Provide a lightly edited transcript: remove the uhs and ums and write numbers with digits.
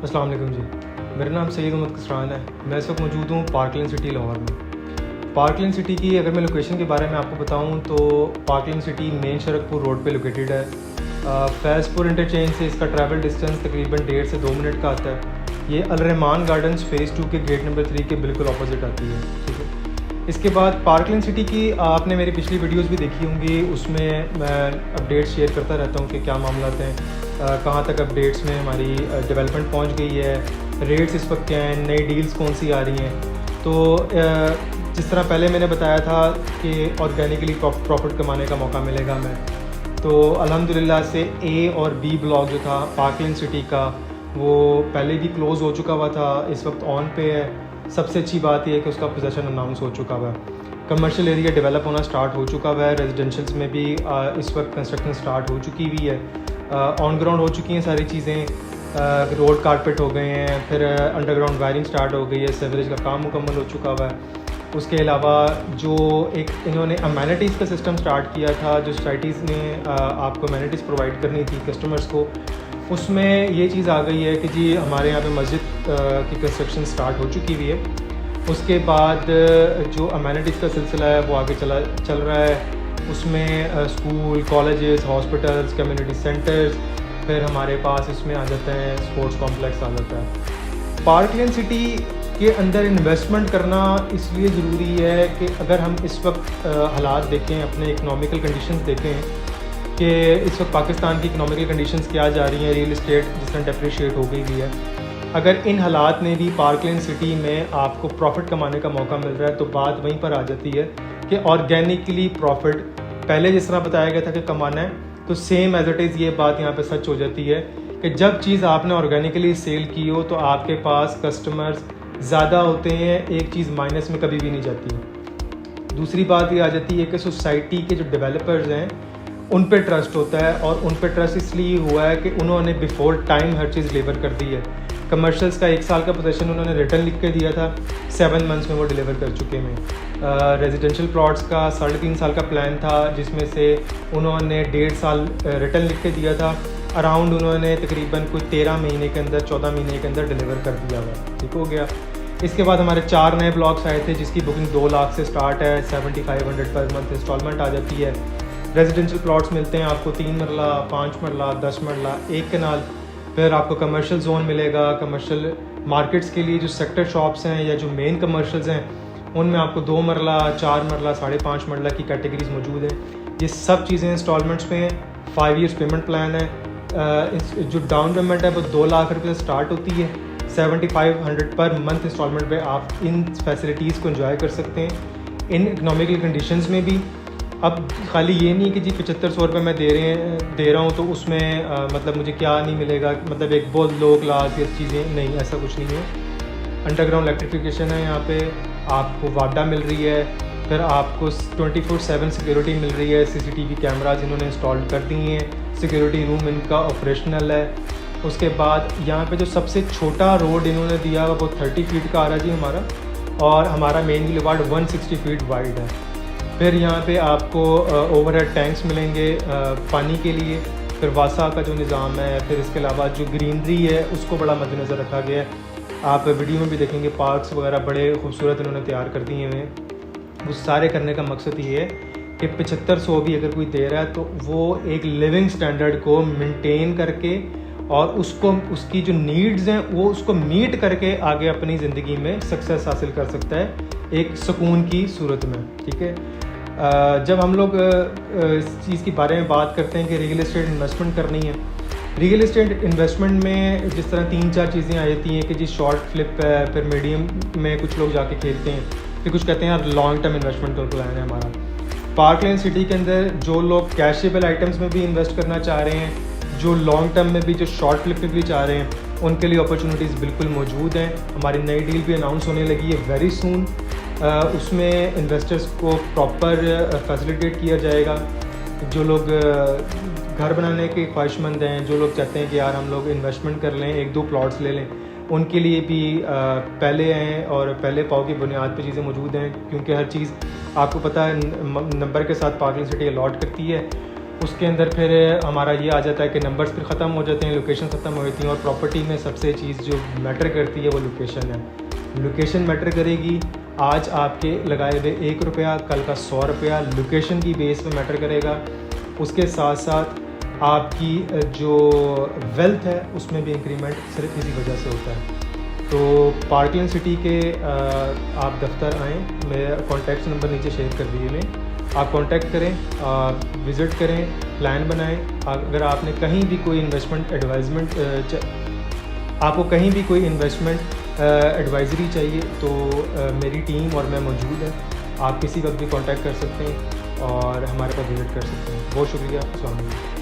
अस्सलाम वालेकुम जी। मेरा नाम सैयद मोहम्मद कसरान है। मैं इस वक्त मौजूद हूँ पार्कलैंड सिटी लाहौर में। पार्कलैंड सिटी की अगर मैं लोकेशन के बारे में आपको बताऊँ तो parkland city main Sharakpur road पे लोकेटेड है। फैज़पुर इंटरचेंज से इसका ट्रैवल डिस्टेंस तकरीबन 1.5 से 2 मिनट का आता है। ये अल रहमान गार्डन्स फ़ेज़ 2 के गेट नंबर 3 के बिल्कुल अपोजिट आती है। ठीक है। इसके बाद पार्कलैंड सिटी की आपने मेरी पिछली वीडियोस भी देखी होंगी, उसमें मैं अपडेट्स शेयर करता रहता हूँ कि क्या मामला हैं, कहाँ तक अपडेट्स में हमारी डेवलपमेंट पहुँच गई है, रेट्स इस वक्त क्या हैं, नई डील्स कौन सी आ रही हैं। तो जिस तरह पहले मैंने बताया था कि ऑर्गेनिकली प्रॉफिट कमाने का मौका मिलेगा हमें, तो अल्हम्दुलिल्लाह से ए और बी ब्लॉक जो था पार्कलैंड सिटी का वो पहले भी क्लोज़ हो चुका हुआ था, इस वक्त ऑन पे है। सबसे अच्छी बात यह है कि उसका पोजीशन अनाउंस हो चुका हुआ है। कमर्शियल एरिया डेवलप होना स्टार्ट हो चुका हुआ है। रेजिडेंशियल्स में भी इस वक्त कंस्ट्रक्शन स्टार्ट हो चुकी हुई है। ऑन ग्राउंड हो चुकी हैं सारी चीज़ें, रोड कारपेट हो गए हैं, फिर अंडरग्राउंड वायरिंग स्टार्ट हो गई है, सीवरेज का काम मुकम्मल हो चुका हुआ है। उसके अलावा जो एक इन्होंने अमेनिटीज़ का सिस्टम स्टार्ट किया था, जो सोसाइटीज़ ने आपको अमेनिटीज़ प्रोवाइड करनी थी कस्टमर्स को, उसमें ये चीज़ आ गई है कि जी हमारे यहाँ पे मस्जिद की कंस्ट्रक्शन स्टार्ट हो चुकी हुई है। उसके बाद जो अमेनिटीज़ का सिलसिला है वो आगे चल रहा है। उसमें school, colleges, hospitals, community centres, फिर हमारे पास इसमें आ जाता है स्पोर्ट्स कॉम्प्लेक्स आ जाता है। पार्कलैंड सिटी के अंदर इन्वेस्टमेंट करना इसलिए ज़रूरी है कि अगर हम इस वक्त हालात देखें, अपने इकनॉमिकल कंडीशंस देखें कि इस वक्त पाकिस्तान की इकनॉमिकल कंडीशंस क्या जा रही हैं, रियल इस्टेट जिस तरह डेप्रिशिएट हो गई हुई है। अगर इन हालात में भी पार्कलैंड सिटी में आपको प्रॉफिट कमाने का मौका मिल रहा है तो बात वहीं पर आ जाती है कि ऑर्गेनिकली प्रॉफिट पहले जिस तरह बताया गया था कि कमाना है, तो सेम एज इट इज़ ये बात यहाँ पे सच हो जाती है कि जब चीज़ आपने ऑर्गेनिकली सेल की हो तो आपके पास कस्टमर्स ज़्यादा होते हैं, एक चीज़ माइनस में कभी भी नहीं जाती। दूसरी बात ये आ जाती है कि सोसाइटी के जो डेवलपर्स हैं उन पे ट्रस्ट होता है, और उन पे ट्रस्ट इसलिए हुआ है कि उन्होंने बिफोर टाइम हर चीज़ डिलीवर कर दी है। कमर्शियल्स का 1 साल का पोजीशन उन्होंने रिटर्न लिख के दिया था, 7 मंथ्स में वो डिलीवर कर चुके हैं। रेजिडेंशियल प्लॉट्स का 3.5 साल का प्लान था, जिसमें से उन्होंने 1.5 साल रिटर्न लिख के दिया था। अराउंड उन्होंने तकरीबन कोई 13 महीने के अंदर, 14 महीने के अंदर डिलीवर कर दिया हुआ। ठीक हो गया। इसके बाद हमारे 4 नए ब्लॉक्स आए थे जिसकी बुकिंग 2 लाख से स्टार्ट है, 7500 पर मंथ इंस्टॉलमेंट आ जाती है। रेजिडेंशियल प्लॉट्स मिलते हैं आपको 3 मरला, 5 मरला, 10 मरला, 1 कनाल। फिर आपको कमर्शियल जोन मिलेगा। कमर्शियल मार्केट्स के लिए जो सेक्टर शॉप्स हैं या जो मेन कमर्शियल्स हैं उनमें आपको 2 मरला, 4 मरला, 5.5 मरला की कैटेगरीज मौजूद हैं। ये सब चीज़ें इंस्टॉलमेंट्स पे हैं। 5 ईयर्स पेमेंट प्लान है। जो डाउन पेमेंट है वो 2 लाख रुपये से स्टार्ट होती है। 7500 पर मंथ इंस्टॉलमेंट पे आप इन फैसिलिटीज़ को एंजॉय कर सकते हैं इन इकनॉमिकल कंडीशंस में भी। अब खाली ये नहीं कि जी 7500 रुपये मैं दे रहा हूँ तो उसमें मतलब मुझे क्या नहीं मिलेगा, मतलब एक बहुत लो क्लास या चीज़ें, नहीं, ऐसा कुछ नहीं है। अंडरग्राउंड इलेक्ट्रिफिकेशन है, यहाँ पे आपको वाडा मिल रही है, फिर आपको 24/7 सिक्योरिटी मिल रही है। CCTV कैमराज इन्होंने इंस्टॉल कर दिए हैं, सिक्योरिटी रूम इनका ऑपरेशनल है। उसके बाद यहाँ पे जो सबसे छोटा रोड इन्होंने दिया हुआ वो 30 फीट का आ रहा जी हमारा, और हमारा मेन बुलेवार्ड 160 फीट वाइड है। फिर यहाँ पे आपको ओवरहेड टैंक्स मिलेंगे पानी के लिए। फिर वासा का जो निज़ाम है, फिर इसके अलावा जो ग्रीनरी है उसको बड़ा मद्देनज़र रखा गया है। आप वीडियो में भी देखेंगे पार्क्स वगैरह बड़े खूबसूरत इन्होंने तैयार कर दिए हुए हैं। उस सारे करने का मकसद ये है कि 7500 भी अगर कोई दे रहा है तो वो एक लिविंग स्टैंडर्ड को मेंटेन करके और उसको उसकी जो नीड्स हैं वो उसको मीट करके आगे अपनी ज़िंदगी में सक्सेस हासिल कर सकता है एक सुकून की सूरत में। ठीक है। जब हम लोग इस चीज़ के बारे में बात करते हैं कि रियल एस्टेट इन्वेस्टमेंट करनी है, रियल एस्टेट इन्वेस्टमेंट में जिस तरह 3-4 चीज़ें आ जाती हैं कि जी शॉर्ट फ्लिप है, फिर मीडियम में कुछ लोग जाके खेलते हैं, फिर कुछ कहते हैं यार लॉन्ग टर्म इन्वेस्टमेंट का प्लान है हमारा। पार्कलैंड सिटी के अंदर जो लोग कैशेबल आइटम्स में भी इन्वेस्ट करना चाह रहे हैं, जो लॉन्ग टर्म में भी, जो शॉर्ट फ्लिप में भी चाह रहे हैं, उनके लिए अपॉर्चुनिटीज़ बिल्कुल मौजूद हैं। हमारी नई डील भी अनाउंस होने लगी है वेरी सून। उसमें इन्वेस्टर्स को प्रॉपर फैसिलिटेट किया जाएगा। जो लोग घर बनाने के ख्वाहिशमंद हैं, जो लोग चाहते हैं कि यार हम लोग इन्वेस्टमेंट कर लें, 1-2 प्लॉट्स ले लें, उनके लिए भी पहले हैं और पहले पाव की बुनियाद पे चीज़ें मौजूद हैं, क्योंकि हर चीज़ आपको पता है नंबर के साथ पार्कलैंड सिटी अलॉट करती है। उसके अंदर फिर हमारा ये आ जाता है कि नंबर्स फिर ख़त्म हो जाते हैं, लोकेशन ख़त्म हो जाती हैं। और प्रॉपर्टी में सबसे चीज़ जो मैटर करती है वो लोकेशन है। लोकेशन मैटर करेगी। आज आपके लगाए हुए 1 रुपया कल का 100 रुपया लोकेशन की बेस पे मैटर करेगा। उसके साथ साथ आपकी जो वेल्थ है उसमें भी इंक्रीमेंट सिर्फ इसी वजह से होता है। तो पार्कलैंड सिटी के आप दफ्तर आएँ, मेरा कॉन्टैक्ट नंबर नीचे शेयर कर दिए मैं, आप कांटेक्ट करें, विज़िट करें, प्लान बनाएं। अगर आपने कहीं भी कोई इन्वेस्टमेंट आपको कहीं भी कोई इन्वेस्टमेंट एडवाइज़री चाहिए तो मेरी टीम और मैं मौजूद है। आप किसी वक्त भी कांटेक्ट कर सकते हैं और हमारे पास विज़िट कर सकते हैं। बहुत शुक्रिया। अस्सलाम वालेकुम।